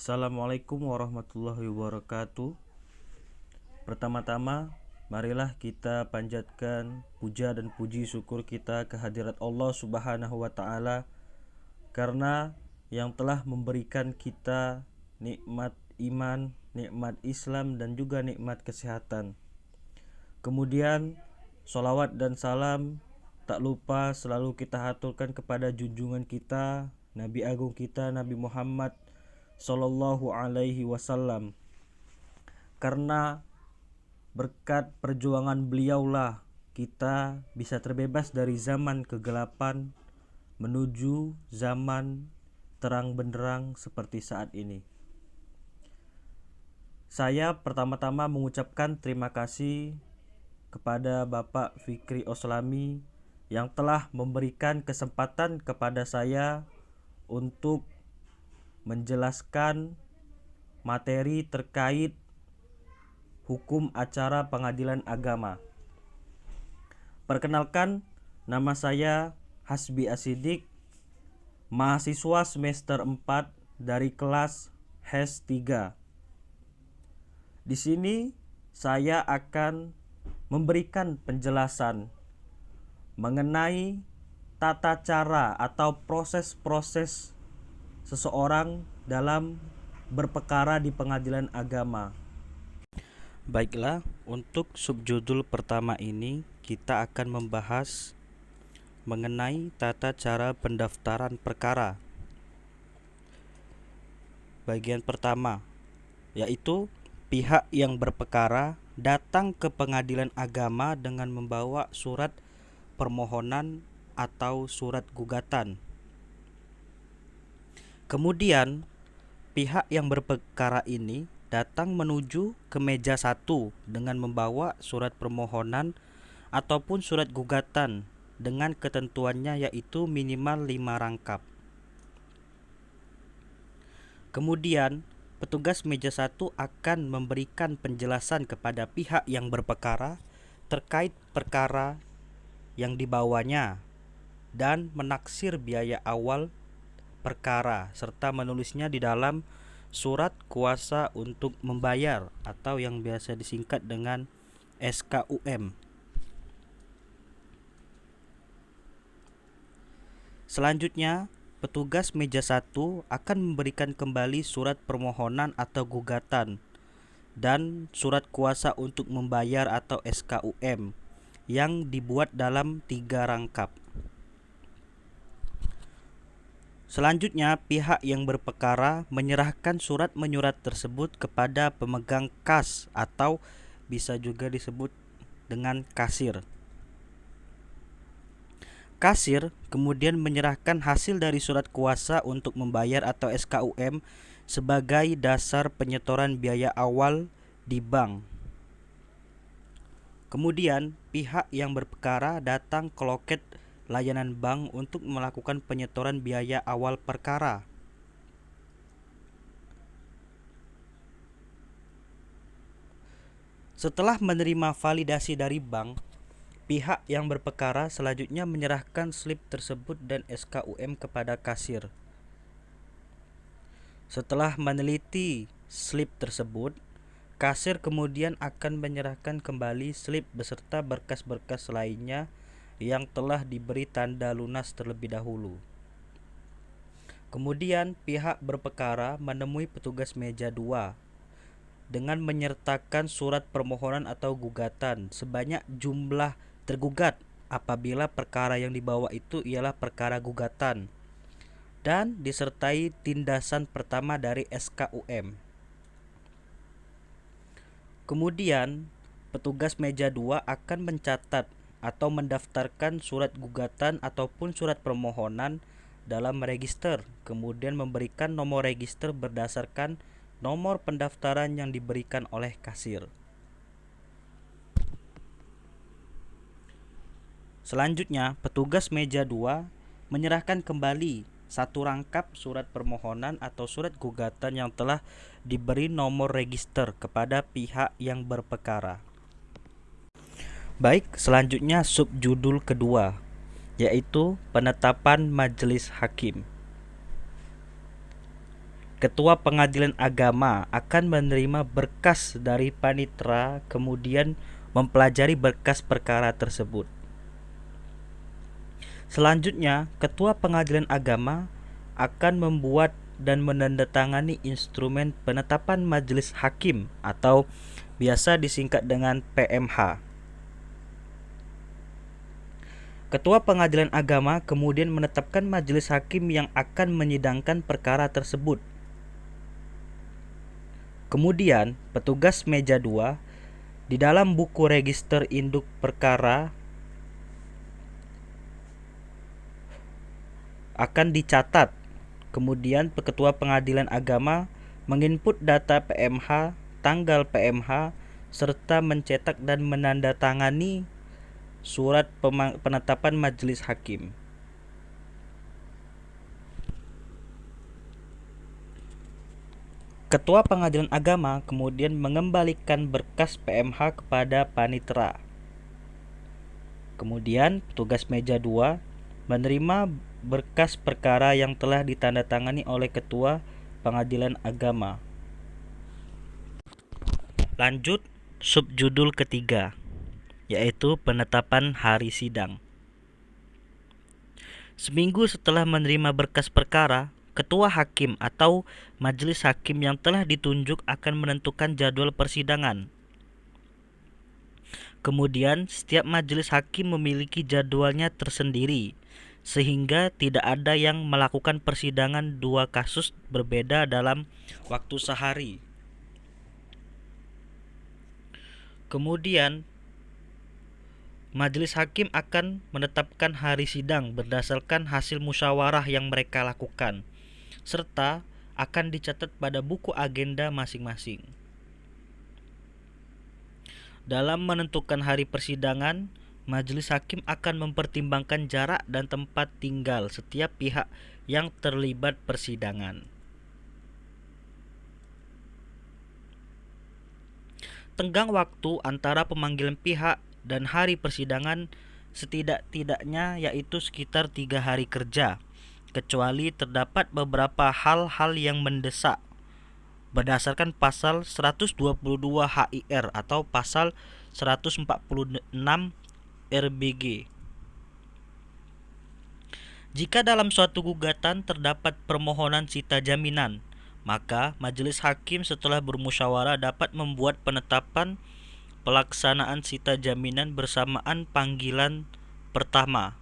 Assalamualaikum warahmatullahi wabarakatuh. Pertama-tama, marilah kita panjatkan puja dan puji syukur kita kehadirat Allah Subhanahu wa taala karena yang telah memberikan kita nikmat iman, nikmat Islam dan juga nikmat kesehatan. Kemudian sholawat dan salam tak lupa selalu kita haturkan kepada junjungan kita, Nabi Agung kita, Nabi Muhammad Sallallahu Alaihi Wasallam, karena berkat perjuangan beliaulah kita bisa terbebas dari zaman kegelapan menuju zaman terang benderang seperti saat ini. Saya pertama-tama mengucapkan terima kasih kepada Bapak Fikri Oslami yang telah memberikan kesempatan kepada saya untuk menjelaskan materi terkait hukum acara pengadilan agama. Perkenalkan, nama saya Hasbi Asidik, mahasiswa semester 4 dari kelas HES 3. Di sini saya akan memberikan penjelasan mengenai tata cara atau proses-proses seseorang dalam berperkara di pengadilan agama. Baiklah, untuk subjudul pertama ini kita akan membahas mengenai tata cara pendaftaran perkara. Bagian pertama, yaitu pihak yang berperkara datang ke pengadilan agama dengan membawa surat permohonan atau surat gugatan. Kemudian pihak yang berperkara ini datang menuju ke meja 1 dengan membawa surat permohonan ataupun surat gugatan dengan ketentuannya yaitu minimal 5 rangkap. Kemudian petugas meja 1 akan memberikan penjelasan kepada pihak yang berperkara terkait perkara yang dibawanya dan menaksir biaya awal perkara serta menulisnya di dalam surat kuasa untuk membayar atau yang biasa disingkat dengan SKUM. Selanjutnya, petugas meja 1 akan memberikan kembali surat permohonan atau gugatan dan surat kuasa untuk membayar atau SKUM yang dibuat dalam 3 rangkap. Selanjutnya, pihak yang berperkara menyerahkan surat menyurat tersebut kepada pemegang kas atau bisa juga disebut dengan kasir. Kasir kemudian menyerahkan hasil dari surat kuasa untuk membayar atau SKUM sebagai dasar penyetoran biaya awal di bank. Kemudian, pihak yang berperkara datang ke loket layanan bank untuk melakukan penyetoran biaya awal perkara. Setelah menerima validasi dari bank, pihak yang berperkara selanjutnya menyerahkan slip tersebut dan SKUM kepada kasir. Setelah meneliti slip tersebut, kasir kemudian akan menyerahkan kembali slip beserta berkas-berkas lainnya yang telah diberi tanda lunas terlebih dahulu. Kemudian pihak berperkara menemui petugas meja 2 dengan menyertakan surat permohonan atau gugatan sebanyak jumlah tergugat apabila perkara yang dibawa itu ialah perkara gugatan dan disertai tindasan pertama dari SKUM. Kemudian petugas meja 2 akan mencatat atau mendaftarkan surat gugatan ataupun surat permohonan dalam register, kemudian memberikan nomor register berdasarkan nomor pendaftaran yang diberikan oleh kasir. Selanjutnya, petugas meja 2 menyerahkan kembali satu rangkap surat permohonan atau surat gugatan yang telah diberi nomor register kepada pihak yang berperkara. Baik, selanjutnya subjudul kedua, yaitu penetapan majelis hakim. Ketua Pengadilan Agama akan menerima berkas dari panitera, kemudian mempelajari berkas perkara tersebut. Selanjutnya, Ketua Pengadilan Agama akan membuat dan menandatangani instrumen penetapan majelis hakim atau biasa disingkat dengan PMH. Ketua Pengadilan Agama kemudian menetapkan majelis hakim yang akan menyidangkan perkara tersebut. Kemudian, petugas meja 2 di dalam buku register induk perkara akan dicatat. Kemudian, Ketua Pengadilan Agama menginput data PMH, tanggal PMH, serta mencetak dan menandatangani surat penetapan majelis hakim. Ketua Pengadilan Agama kemudian mengembalikan berkas PMH kepada panitera. Kemudian petugas meja 2 menerima berkas perkara yang telah ditandatangani oleh Ketua Pengadilan Agama. Lanjut subjudul ketiga, yaitu penetapan hari sidang. Seminggu setelah menerima berkas perkara, Ketua Hakim atau Majelis Hakim yang telah ditunjuk akan menentukan jadwal persidangan. Kemudian, setiap majelis hakim memiliki jadwalnya tersendiri, sehingga tidak ada yang melakukan persidangan dua kasus berbeda dalam waktu sehari. Kemudian, majelis hakim akan menetapkan hari sidang berdasarkan hasil musyawarah yang mereka lakukan, serta akan dicatat pada buku agenda masing-masing. Dalam menentukan hari persidangan, majelis hakim akan mempertimbangkan jarak dan tempat tinggal setiap pihak yang terlibat persidangan. Tenggang waktu antara pemanggilan pihak dan hari persidangan setidak-tidaknya yaitu sekitar 3 hari kerja, kecuali terdapat beberapa hal-hal yang mendesak berdasarkan pasal 122 HIR atau pasal 146 RBG. Jika dalam suatu gugatan terdapat permohonan sita jaminan, maka majelis hakim setelah bermusyawarah dapat membuat penetapan pelaksanaan sita jaminan bersamaan panggilan pertama.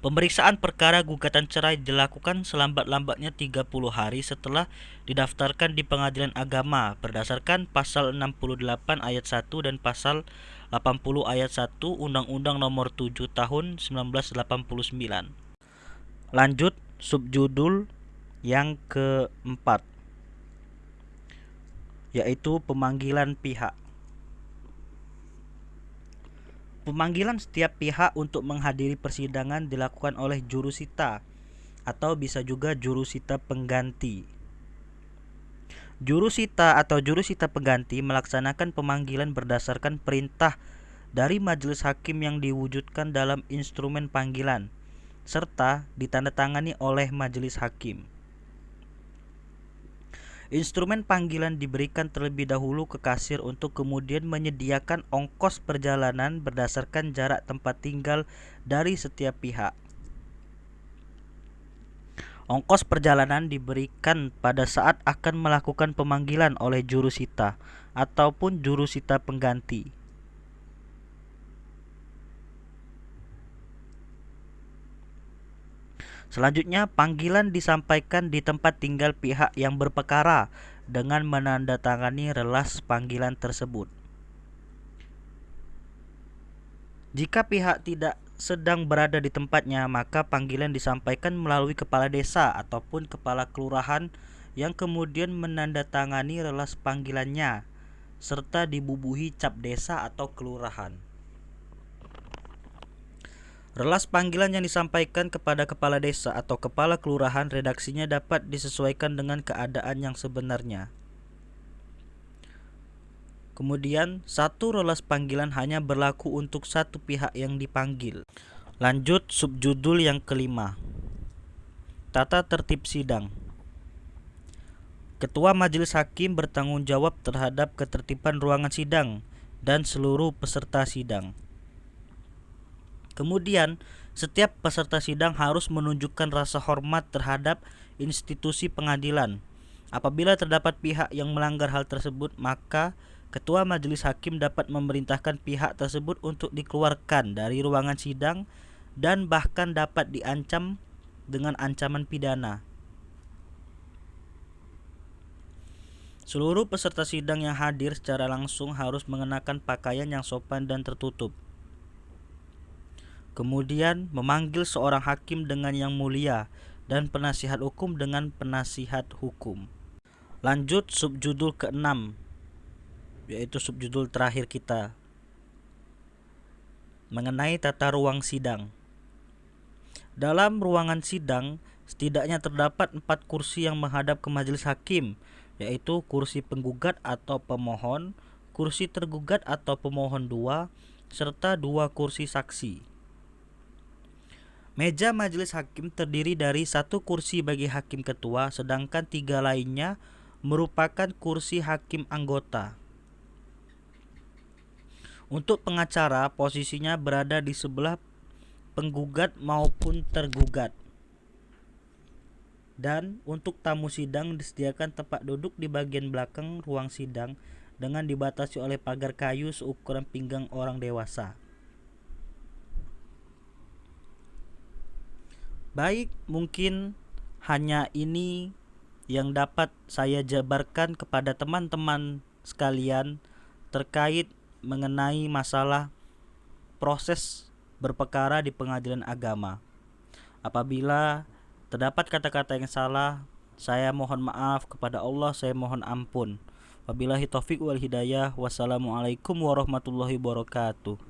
Pemeriksaan perkara gugatan cerai dilakukan selambat-lambatnya 30 hari setelah didaftarkan di Pengadilan Agama berdasarkan pasal 68 ayat 1 dan pasal 80 ayat 1 Undang-Undang Nomor 7 Tahun 1989. Lanjut subjudul yang keempat, yaitu pemanggilan pihak. Pemanggilan setiap pihak untuk menghadiri persidangan dilakukan oleh jurusita atau bisa juga jurusita pengganti. Jurusita atau jurusita pengganti melaksanakan pemanggilan berdasarkan perintah dari majelis hakim yang diwujudkan dalam instrumen panggilan serta ditandatangani oleh majelis hakim. Instrumen panggilan diberikan terlebih dahulu ke kasir untuk kemudian menyediakan ongkos perjalanan berdasarkan jarak tempat tinggal dari setiap pihak. Ongkos perjalanan diberikan pada saat akan melakukan pemanggilan oleh jurusita ataupun jurusita pengganti. Selanjutnya, panggilan disampaikan di tempat tinggal pihak yang berperkara dengan menandatangani relas panggilan tersebut. Jika pihak tidak sedang berada di tempatnya, maka panggilan disampaikan melalui kepala desa ataupun kepala kelurahan yang kemudian menandatangani relas panggilannya serta dibubuhi cap desa atau kelurahan. Relas panggilan yang disampaikan kepada kepala desa atau kepala kelurahan redaksinya dapat disesuaikan dengan keadaan yang sebenarnya. Kemudian, satu relas panggilan hanya berlaku untuk satu pihak yang dipanggil. Lanjut subjudul yang kelima, Tata tertib sidang. Ketua Majelis Hakim bertanggung jawab terhadap ketertiban ruangan sidang dan seluruh peserta sidang. Kemudian, setiap peserta sidang harus menunjukkan rasa hormat terhadap institusi pengadilan. Apabila terdapat pihak yang melanggar hal tersebut, maka Ketua Majelis Hakim dapat memerintahkan pihak tersebut untuk dikeluarkan dari ruangan sidang dan bahkan dapat diancam dengan ancaman pidana. Seluruh peserta sidang yang hadir secara langsung harus mengenakan pakaian yang sopan dan tertutup. Kemudian memanggil seorang hakim dengan yang mulia dan penasihat hukum dengan penasihat hukum. Lanjut subjudul ke-6, yaitu subjudul terakhir kita, mengenai tata ruang sidang. Dalam ruangan sidang, setidaknya terdapat 4 kursi yang menghadap ke majelis hakim, yaitu kursi penggugat atau pemohon, kursi tergugat atau pemohon 2, serta 2 kursi saksi. Meja majelis hakim terdiri dari 1 kursi bagi hakim ketua, sedangkan 3 lainnya merupakan kursi hakim anggota. Untuk pengacara, posisinya berada di sebelah penggugat maupun tergugat. Dan untuk tamu sidang disediakan tempat duduk di bagian belakang ruang sidang dengan dibatasi oleh pagar kayu seukuran pinggang orang dewasa. Baik, mungkin hanya ini yang dapat saya jabarkan kepada teman-teman sekalian terkait mengenai masalah proses berperkara di pengadilan agama. Apabila terdapat kata-kata yang salah, saya mohon maaf kepada Allah, saya mohon ampun. Wabillahi taufiq wal hidayah. Wassalamualaikum warahmatullahi wabarakatuh.